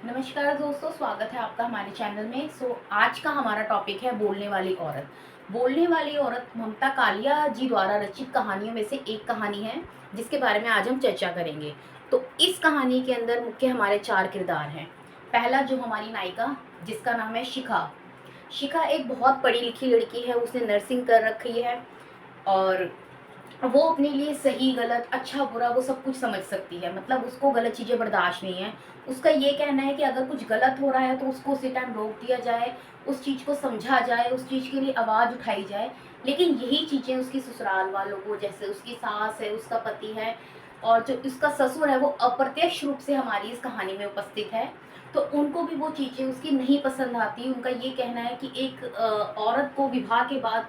नमस्कार दोस्तों, स्वागत है आपका हमारे चैनल में। आज का हमारा टॉपिक है बोलने वाली औरत। बोलने वाली औरत ममता कालिया जी द्वारा रचित कहानियों में से एक कहानी है, जिसके बारे में आज हम चर्चा करेंगे। तो इस कहानी के अंदर मुख्य हमारे चार किरदार हैं। पहला जो हमारी नायिका, जिसका नाम है शिखा। शिखा एक बहुत पढ़ी लिखी लड़की है, उसने नर्सिंग कर रखी है और वो अपने लिए सही गलत अच्छा बुरा वो सब कुछ समझ सकती है। मतलब उसको गलत चीज़ें बर्दाश्त नहीं है। उसका ये कहना है कि अगर कुछ गलत हो रहा है तो उसको उसी टाइम रोक दिया जाए, उस चीज़ को समझा जाए, उस चीज़ के लिए आवाज़ उठाई जाए। लेकिन यही चीज़ें उसकी ससुराल वालों को, जैसे उसकी सास है, उसका पति है और जो उसका ससुर है, वो अप्रत्यक्ष रूप से हमारी इस कहानी में उपस्थित है। तो उनको भी वो चीज़ें उसकी नहीं पसंद आती। उनका ये कहना है कि एक औरत को विवाह के बाद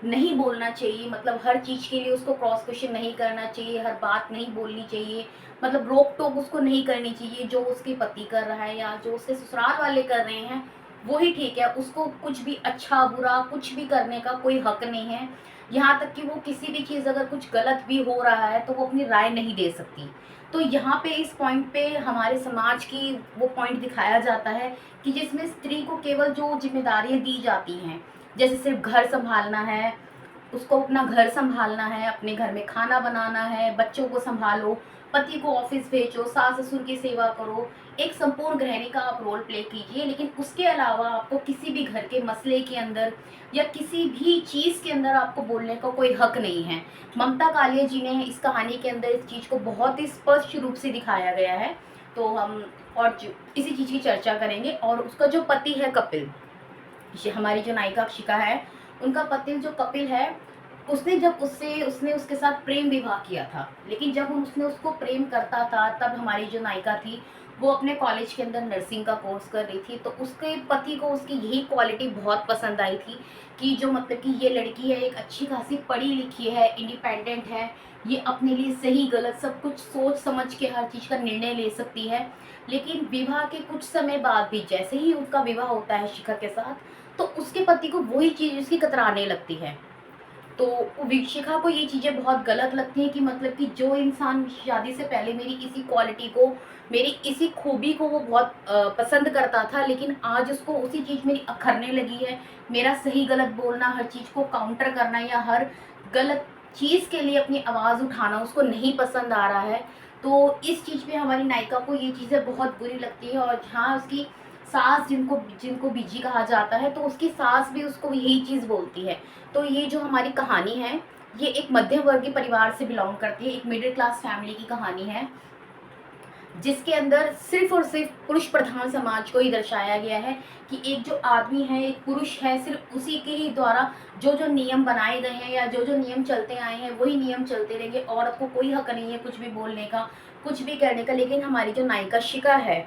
नहीं बोलना चाहिए। मतलब हर चीज़ के लिए उसको क्रॉस क्वेश्चन नहीं करना चाहिए, हर बात नहीं बोलनी चाहिए। मतलब रोक टोक उसको नहीं करनी चाहिए। जो उसके पति कर रहा है या जो उसके ससुराल वाले कर रहे हैं वो ही ठीक है। उसको कुछ भी अच्छा बुरा कुछ भी करने का कोई हक नहीं है। यहाँ तक कि वो किसी भी चीज़ अगर कुछ गलत भी हो रहा है तो वो अपनी राय नहीं दे सकती। तो यहाँ पे इस पॉइंट पे हमारे समाज की वो पॉइंट दिखाया जाता है कि जिसमें स्त्री को केवल जो जिम्मेदारियाँ दी जाती हैं, जैसे सिर्फ घर संभालना है, उसको अपना घर संभालना है, अपने घर में खाना बनाना है, बच्चों को संभालो, पति को ऑफिस भेजो, सास ससुर की सेवा करो, एक संपूर्ण गृहिणी का आप रोल प्ले कीजिए। लेकिन उसके अलावा आपको किसी भी घर के मसले के अंदर या किसी भी चीज़ के अंदर आपको बोलने का कोई हक नहीं है। ममता कालिया जी ने इस कहानी के अंदर इस चीज़ को बहुत ही स्पष्ट रूप से दिखाया गया है। तो हम और इसी चीज़ की चर्चा करेंगे। और उसका जो पति है कपिल, हमारी जो नायिका शिखा है, उनका पति जो कपिल है, उसने उसके साथ प्रेम विवाह किया था। लेकिन जब उसने उसको प्रेम करता था तब हमारी जो नायिका थी वो अपने कॉलेज के अंदर नर्सिंग का कोर्स कर रही थी। तो उसके पति को उसकी यही क्वालिटी बहुत पसंद आई थी कि जो मतलब कि ये लड़की है, एक अच्छी खासी पढ़ी लिखी है, इंडिपेंडेंट है, ये अपने लिए सही गलत सब कुछ सोच समझ के हर चीज़ का निर्णय ले सकती है। लेकिन विवाह के कुछ समय बाद भी जैसे ही उनका विवाह होता है शिखा के साथ, तो उसके पति को वही चीज़ उसकी कतराने लगती है। तो शिखा को ये चीज़ें बहुत गलत लगती हैं कि मतलब कि जो इंसान शादी से पहले मेरी किसी क्वालिटी को, मेरी किसी खूबी को वो बहुत पसंद करता था, लेकिन आज उसको उसी चीज़ मेरी अखरने लगी है। मेरा सही गलत बोलना, हर चीज़ को काउंटर करना या हर गलत चीज़ के लिए अपनी आवाज़ उठाना उसको नहीं पसंद आ रहा है। तो इस चीज़ पे हमारी नायिका को ये चीज़ें बहुत बुरी लगती है। और जहाँ उसकी सास, जिनको जिनको बीजी कहा जाता है, तो उसकी सास भी उसको यही चीज़ बोलती है। तो ये जो हमारी कहानी है, ये एक मध्यम वर्गीय परिवार से बिलोंग करती है, एक मिडिल क्लास फैमिली की कहानी है, जिसके अंदर सिर्फ और सिर्फ पुरुष प्रधान समाज को ही दर्शाया गया है कि एक जो आदमी है, एक पुरुष है, सिर्फ उसी के ही द्वारा जो जो नियम बनाए गए हैं या जो जो नियम चलते आए हैं वही नियम चलते रहेंगे। औरत को कोई हक नहीं है कुछ भी बोलने का, कुछ भी करने का। लेकिन हमारी जो नायिका शिखा है,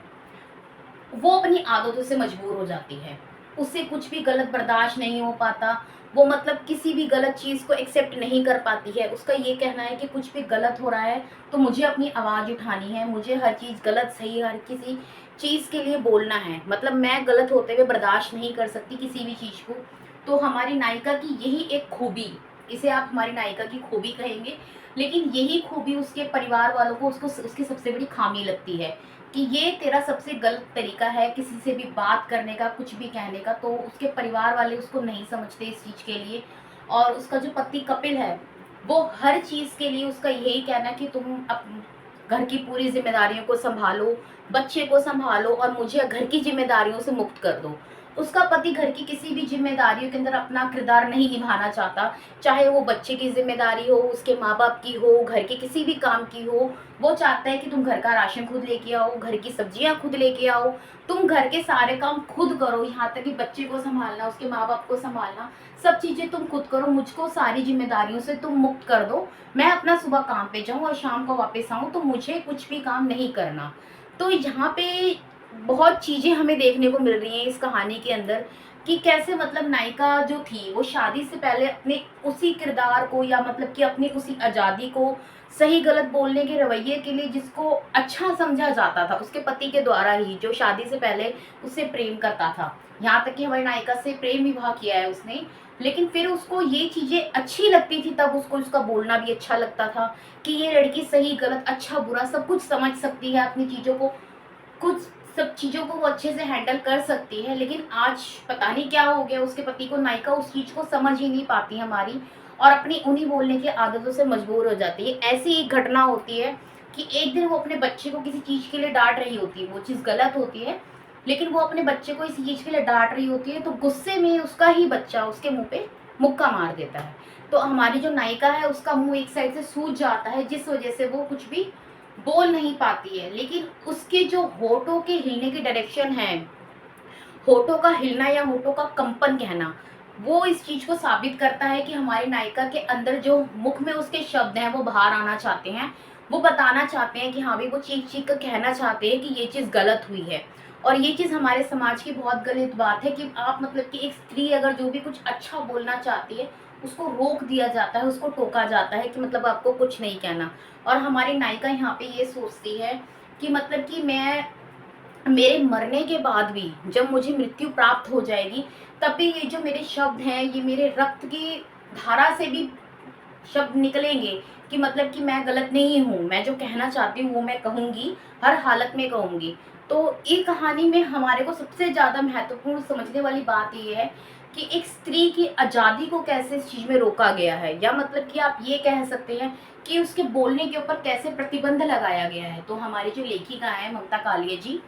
वो अपनी आदतों से मजबूर हो जाती है। उससे कुछ भी गलत बर्दाश्त नहीं हो पाता। वो मतलब किसी भी गलत चीज़ को एक्सेप्ट नहीं कर पाती है। उसका ये कहना है कि कुछ भी गलत हो रहा है तो मुझे अपनी आवाज़ उठानी है, मुझे हर चीज़ गलत सही हर किसी चीज़ के लिए बोलना है। मतलब मैं गलत होते हुए बर्दाश्त नहीं कर सकती किसी भी चीज़ को। तो हमारी नायिका की यही एक खूबी, इसे आप हमारी नायिका की खूबी कहेंगे, लेकिन यही खूबी उसके परिवार वालों को उसको उसकी सबसे बड़ी खामी लगती है कि ये तेरा सबसे गलत तरीका है किसी से भी बात करने का, कुछ भी कहने का। तो उसके परिवार वाले उसको नहीं समझते इस चीज़ के लिए। और उसका जो पति कपिल है, वो हर चीज़ के लिए उसका यही कहना है कि तुम घर की पूरी जिम्मेदारियों को संभालो, बच्चे को संभालो और मुझे घर की जिम्मेदारियों से मुक्त कर दो। उसका पति घर की किसी भी जिम्मेदारियों के अंदर अपना किरदार नहीं निभाना चाहता, चाहे वो बच्चे की जिम्मेदारी हो, उसके माँ बाप की हो, घर के किसी भी काम की हो। वो चाहता है कि तुम घर का राशन खुद लेके आओ, घर की सब्जियां खुद लेके आओ, तुम घर के सारे काम खुद करो, यहाँ तक कि बच्चे को संभालना, उसके माँ बाप को संभालना, सब चीज़ें तुम खुद करो, मुझको सारी जिम्मेदारियों से तुम मुक्त कर दो। मैं अपना सुबह काम पे जाऊँ और शाम को वापस आऊँ, तो मुझे कुछ भी काम नहीं करना। तो यहाँ पे बहुत चीज़ें हमें देखने को मिल रही हैं इस कहानी के अंदर कि कैसे मतलब नायिका जो थी वो शादी से पहले अपने उसी किरदार को या मतलब कि अपनी उसी आज़ादी को सही गलत बोलने के रवैये के लिए, जिसको अच्छा समझा जाता था उसके पति के द्वारा ही, जो शादी से पहले उससे प्रेम करता था, यहाँ तक कि हमारी नायिका से प्रेम विवाह किया है उसने। लेकिन फिर उसको ये चीज़ें अच्छी लगती थी, तब उसको उसका बोलना भी अच्छा लगता था कि ये लड़की सही गलत अच्छा बुरा सब कुछ समझ सकती है, अपनी चीज़ों को कुछ सब चीज़ों को वो अच्छे से हैंडल कर सकती है, लेकिन आज पता नहीं क्या हो गया उसके पति को, नायिका उस चीज़ को समझ ही नहीं पाती हमारी, और अपनी उन्हीं बोलने की आदतों से मजबूर हो जाती है। ऐसी एक घटना होती है कि एक दिन वो अपने बच्चे को किसी चीज़ के लिए डांट रही होती है, वो चीज़ गलत होती है, लेकिन वो अपने बच्चे को इस चीज़ के लिए डांट रही होती है, तो गुस्से में उसका ही बच्चा उसके मुंह पे मुक्का मार देता है। तो हमारी जो नायिका है उसका मुंह एक साइड से सूज जाता है, जिस वजह से वो कुछ भी बोल नहीं पाती है। लेकिन उसके जो होठों के हिलने की डायरेक्शन है, होठों का हिलना या होठों का कंपन कहना, वो इस चीज को साबित करता है कि हमारी नायिका के अंदर जो मुख में उसके शब्द हैं वो बाहर आना चाहते हैं, वो बताना चाहते हैं कि हाँ भाई, वो चीख चीख कर कहना चाहते हैं कि ये चीज गलत हुई है। और ये चीज हमारे समाज की बहुत गलत बात है कि आप मतलब कि एक स्त्री अगर जो भी कुछ अच्छा बोलना चाहती है, उसको रोक दिया जाता है, उसको टोका जाता है कि मतलब आपको कुछ नहीं कहना। और हमारी नायिका यहाँ पे ये सोचती है कि मतलब कि मैं, मेरे मरने के बाद भी, जब मुझे मृत्यु प्राप्त हो जाएगी, तब भी ये जो मेरे शब्द हैं, ये मेरे रक्त की धारा से भी शब्द निकलेंगे कि मतलब कि मैं गलत नहीं हूँ, मैं जो कहना चाहती हूँ वो मैं कहूँगी, हर हालत में कहूँगी। तो ये कहानी में हमारे को सबसे ज़्यादा महत्वपूर्ण समझने वाली बात ये है कि एक स्त्री की आज़ादी को कैसे इस चीज़ में रोका गया है, या मतलब कि आप ये कह सकते हैं कि उसके बोलने के ऊपर कैसे प्रतिबंध लगाया गया है। तो हमारी जो लेखिका है ममता कालिया जी,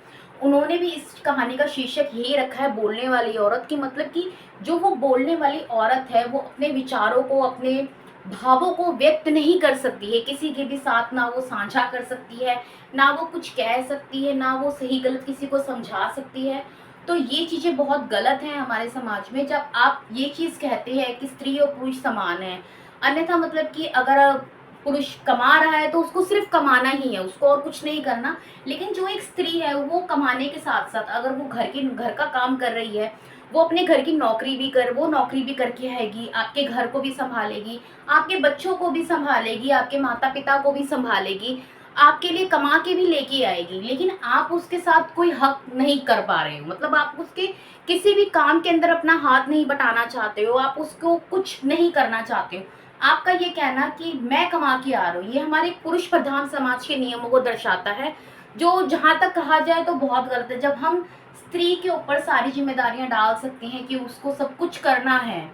उन्होंने भी इस कहानी का शीर्षक यही रखा है, बोलने वाली औरत, की मतलब कि जो वो बोलने वाली औरत है वो अपने विचारों को, अपने भावों को व्यक्त नहीं कर सकती है किसी के भी साथ, ना वो साझा कर सकती है, ना वो कुछ कह सकती है, ना वो सही गलत किसी को समझा सकती है। तो ये चीजें बहुत गलत हैं हमारे समाज में, जब आप ये चीज कहते हैं कि स्त्री और पुरुष समान है। अन्यथा मतलब कि अगर पुरुष कमा रहा है तो उसको सिर्फ कमाना ही है, उसको और कुछ नहीं करना। लेकिन जो एक स्त्री है वो कमाने के साथ साथ अगर वो घर का काम कर रही है, वो अपने घर की नौकरी भी कर, वो नौकरी भी करके आएगी, आपके घर को भी संभालेगी, आपके बच्चों को भी संभालेगी, आपके माता पिता को भी संभालेगी, आपके लिए कमा के भी लेके आएगी, लेकिन आप उसके साथ कोई हक नहीं कर पा रहे हो। मतलब आप उसके किसी भी काम के अंदर अपना हाथ नहीं बटाना चाहते हो, आप उसको कुछ नहीं करना चाहते हो। आपका ये कहना कि मैं कमा के आ रहा हूँ, ये हमारे पुरुष प्रधान समाज के नियमों को दर्शाता है, जो जहां तक कहा जाए तो बहुत गलत है। जब हम स्त्री के ऊपर सारी जिम्मेदारियां डाल सकते हैं कि उसको सब कुछ करना है,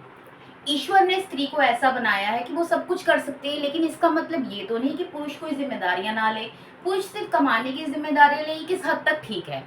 ईश्वर ने स्त्री को ऐसा बनाया है कि वो सब कुछ कर सकती है, लेकिन इसका मतलब ये तो नहीं कि पुरुष कोई जिम्मेदारियां ना ले। पुरुष सिर्फ कमाने की जिम्मेदारियां ले, किस हद तक ठीक है।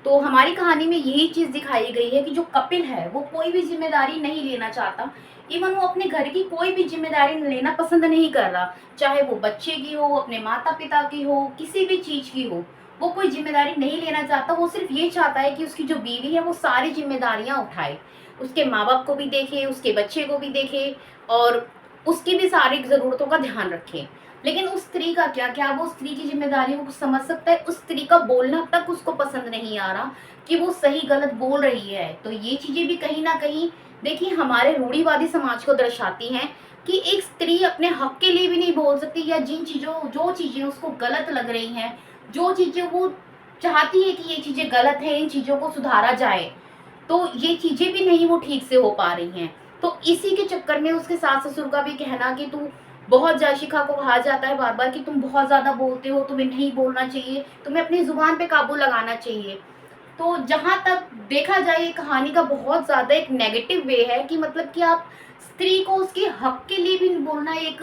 तो हमारी कहानी में यही चीज दिखाई गई है कि जो कपिल है वो कोई भी जिम्मेदारी नहीं लेना चाहता। इवन वो अपने घर की कोई भी जिम्मेदारी लेना पसंद नहीं कर रहा, चाहे वो बच्चे की हो, अपने माता पिता की हो, किसी भी चीज की हो, वो कोई जिम्मेदारी नहीं लेना चाहता। वो सिर्फ ये चाहता है कि उसकी जो बीवी है वो सारी जिम्मेदारियां उठाए, उसके माँ बाप को भी देखे, उसके बच्चे को भी देखे, और उसकी भी सारी जरूरतों का ध्यान रखे। लेकिन उस स्त्री का क्या, क्या वो स्त्री की जिम्मेदारियों को समझ सकता है? उस स्त्री का बोलना तक उसको पसंद नहीं आ रहा कि वो सही गलत बोल रही है। तो ये चीजें भी कहीं ना कहीं देखिए हमारे रूढ़िवादी समाज को दर्शाती हैं कि एक स्त्री अपने हक के लिए भी नहीं बोल सकती, या जिन चीजों, जो चीजें उसको गलत लग रही हैं, जो चीजें वो चाहती है कि ये चीजें गलत है, इन चीजों को सुधारा जाए, तो ये चीजें भी नहीं वो ठीक से हो पा रही हैं। तो इसी के चक्कर में उसके सास ससुर का भी कहना कि तू बहुत ज्यादा, शिखा को कहा जाता है बार बार कि तुम बहुत ज्यादा बोलते हो, तुम्हें नहीं बोलना चाहिए, तुम्हें अपनी जुबान पे काबू लगाना चाहिए। तो जहां तक देखा जाए ये कहानी का बहुत ज्यादा एक नेगेटिव वे है कि मतलब कि आप स्त्री को उसके हक के लिए भी बोलना एक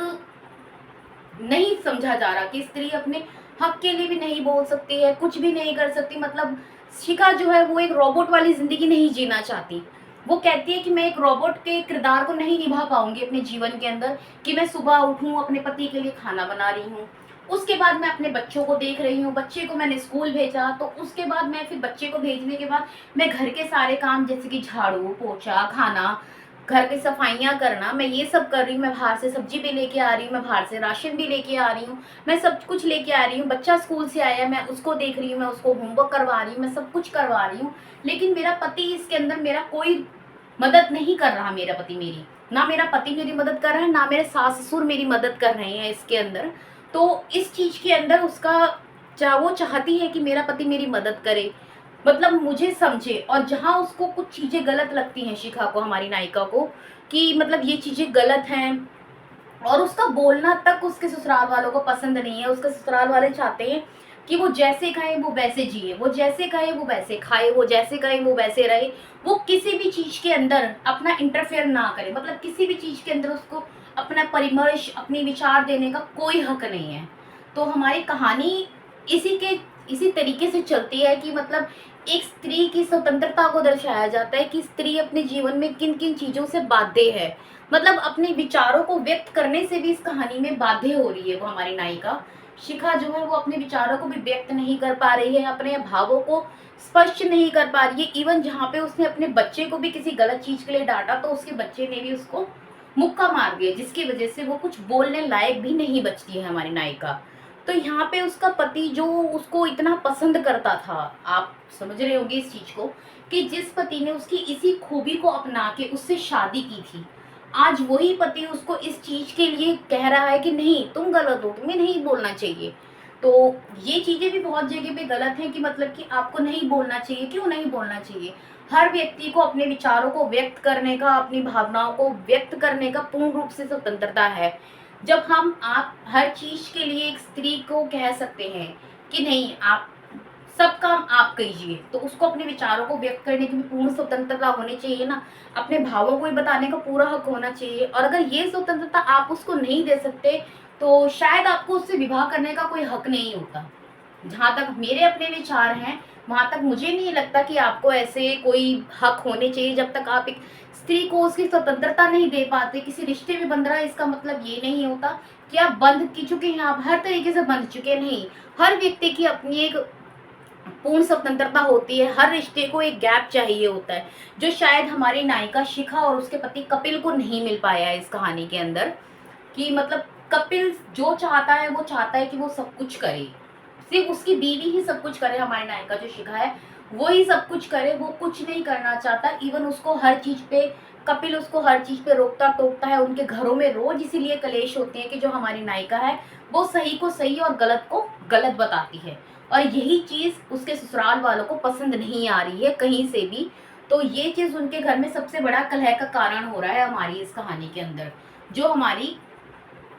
नहीं समझा जा रहा कि स्त्री अपने हक के लिए भी नहीं बोल सकती है, कुछ भी नहीं कर सकती। मतलब शिखा जो है वो एक रोबोट वाली जिंदगी नहीं जीना चाहती। वो कहती है कि मैं एक रोबोट के किरदार को नहीं निभा पाऊंगी अपने जीवन के अंदर, कि मैं सुबह उठूं, अपने पति के लिए खाना बना रही हूँ, उसके बाद मैं अपने बच्चों को देख रही हूँ, बच्चे को मैंने स्कूल भेजा, तो उसके बाद मैं फिर बच्चे को भेजने के बाद मैं घर के सारे काम जैसे कि झाड़ू पोछा, खाना, घर की सफाइयाँ करना, मैं ये सब कर रही हूँ, मैं बाहर से सब्जी भी लेके आ रही हूँ, मैं बाहर से राशन भी लेके आ रही हूँ, मैं सब कुछ लेके आ रही हूँ, बच्चा स्कूल से आया मैं उसको देख रही हूँ, मैं उसको होमवर्क करवा रही हूँ, मैं सब कुछ करवा रही हूँ। लेकिन मेरा पति इसके अंदर मेरा कोई मदद नहीं कर रहा, मेरा पति मेरी, ना मेरा पति मेरी मदद कर रहा है, ना मेरे सास ससुर मेरी मदद कर रहे हैं इसके अंदर। तो इस चीज के अंदर उसका वो चाहती है कि मेरा पति मेरी मदद करे, मतलब मुझे समझे। और जहाँ उसको कुछ चीजें गलत लगती हैं शिखा को, हमारी नायिका को, कि मतलब ये चीजें गलत हैं, और उसका बोलना तक उसके ससुराल वालों को पसंद नहीं है। उसके ससुराल वाले चाहते हैं कि वो जैसे कहे वो वैसे जिए, वो जैसे कहे वो वैसे खाए, वो जैसे कहे वो वैसे रहे। वो किसी भी चीज के अंदर अपना इंटरफेयर ना करे, मतलब किसी भी चीज के अंदर उसको अपना परिमर्श, अपनी विचार देने का कोई हक नहीं है। तो हमारी कहानी इसी के इसी तरीके से चलती है कि मतलब एक स्त्री की स्वतंत्रता को दर्शाया जाता है कि स्त्री अपने जीवन में किन किन चीजों से बाध्य है, मतलब अपने विचारों को व्यक्त करने से भी इस कहानी में बाध्य हो रही है। वो हमारी नायिका शिखा जो है वो अपने विचारों को भी व्यक्त नहीं कर पा रही है, अपने भावों को स्पष्ट नहीं कर पा रही है। इवन जहाँ पे उसने अपने बच्चे को भी किसी गलत चीज के लिए डांटा तो उसके बच्चे ने भी उसको मुक्का मार दिया, जिसकी वजह से वो कुछ बोलने लायक भी नहीं बचती है हमारी नायिका। तो यहाँ पे उसका पति जो उसको इतना पसंद करता था, आप समझ रहे होंगे इस चीज को, कि जिस पति ने उसकी इसी खूबी को अपना के उससे शादी की थी, आज वही पति उसको इस चीज के लिए कह रहा है कि नहीं तुम गलत हो, तुम्हें नहीं बोलना चाहिए। तो ये चीजें भी बहुत जगह पे गलत है कि मतलब कि आपको नहीं बोलना चाहिए। क्यों नहीं बोलना चाहिए? हर व्यक्ति को अपने विचारों को व्यक्त करने का, अपनी भावनाओं को व्यक्त करने का पूर्ण रूप से स्वतंत्रता है। जब हम आप हर चीज के लिए एक स्त्री को कह सकते हैं कि नहीं आप सब काम आप कीजिए, तो उसको अपने विचारों को व्यक्त करने की भी पूर्ण स्वतंत्रता होनी चाहिए ना। अपने भावों को ही बताने का पूरा हक होना चाहिए। और अगर ये स्वतंत्रता आप उसको नहीं दे सकते तो शायद आपको उससे विवाह करने का कोई हक नहीं होता। जहाँ तक मेरे अपने विचार हैं, वहां तक मुझे नहीं लगता कि आपको ऐसे कोई हक होने चाहिए। जब तक आप एक स्त्री को उसकी स्वतंत्रता नहीं दे पाते, किसी रिश्ते में बंध रहा है, इसका मतलब ये नहीं होता कि आप बंध की चुके हैं, आप हर तरीके से बंध चुके नहीं। हर व्यक्ति की अपनी एक पूर्ण स्वतंत्रता होती है। हर रिश्ते को एक गैप चाहिए होता है, जो शायद हमारी नायिका शिखा और उसके पति कपिल को नहीं मिल पाया है इस कहानी के अंदर। कि मतलब कपिल जो चाहता है वो चाहता है कि वो सब कुछ करे, सिर्फ उसकी बीवी ही सब कुछ करे। हमारी नायिका जो शिखा है वो ही सब कुछ करे, वो कुछ नहीं करना चाहता। इवन उसको हर चीज पे कपिल उसको हर चीज पे रोकता टोकता है। उनके घरों में रोज इसीलिए कलेश होते हैं कि जो हमारी नायिका है वो सही को सही और गलत को गलत बताती है। और यही चीज उसके ससुराल वालों को पसंद नहीं आ रही है कहीं से भी। तो ये चीज उनके घर में सबसे बड़ा कलह का कारण हो रहा है हमारी इस कहानी के अंदर, जो हमारी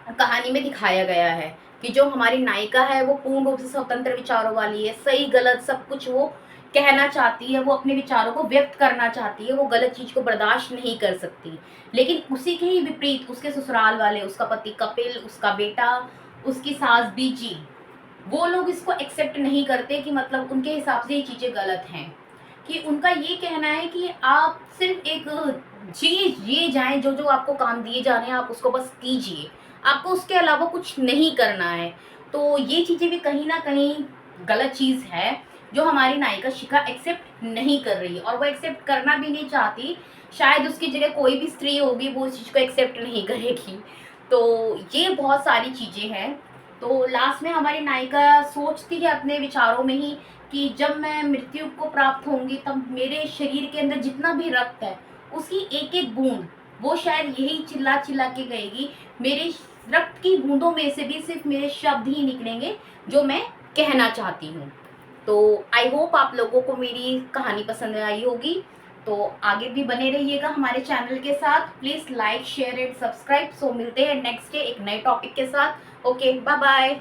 कहानी में दिखाया गया है। कि जो हमारी नायिका है वो पूर्ण रूप से स्वतंत्र विचारों वाली है, सही गलत सब कुछ वो कहना चाहती है, वो अपने विचारों को व्यक्त करना चाहती है, वो गलत चीज को बर्दाश्त नहीं कर सकती। लेकिन उसी के ही विपरीत उसके ससुराल वाले, उसका पति कपिल, उसका बेटा, उसकी सास बीजी, वो लोग इसको एक्सेप्ट नहीं करते कि मतलब उनके हिसाब से ये चीजें गलत हैं। कि उनका ये कहना है कि आप सिर्फ एक ये जाएं, जो जो आपको काम दिए जा रहे हैं आप उसको बस कीजिए, आपको उसके अलावा कुछ नहीं करना है। तो ये चीजें भी कहीं ना कहीं गलत चीज है, जो हमारी नायिका शिखा एक्सेप्ट नहीं कर रही और वो एक्सेप्ट करना भी नहीं चाहती। शायद उसकी जगह कोई भी स्त्री होगी वो इस चीज को एक्सेप्ट नहीं करेगी। तो ये बहुत सारी चीजें हैं। तो लास्ट में हमारी नायिका सोचती है अपने विचारों में ही कि जब मैं मृत्यु को प्राप्त होंगी तब मेरे शरीर के अंदर जितना भी रक्त है उसकी एक एक बूंद वो शायद यही चिल्ला चिल्ला के गएगी, मेरे रक्त की बूंदों में से भी सिर्फ मेरे शब्द ही निकलेंगे जो मैं कहना चाहती हूँ। तो आई होप आप लोगों को मेरी कहानी पसंद आई होगी। तो आगे भी बने रहिएगा हमारे चैनल के साथ। Please like share and subscribe. So मिलते हैं नेक्स्ट डे एक नए टॉपिक के साथ। Okay, bye bye.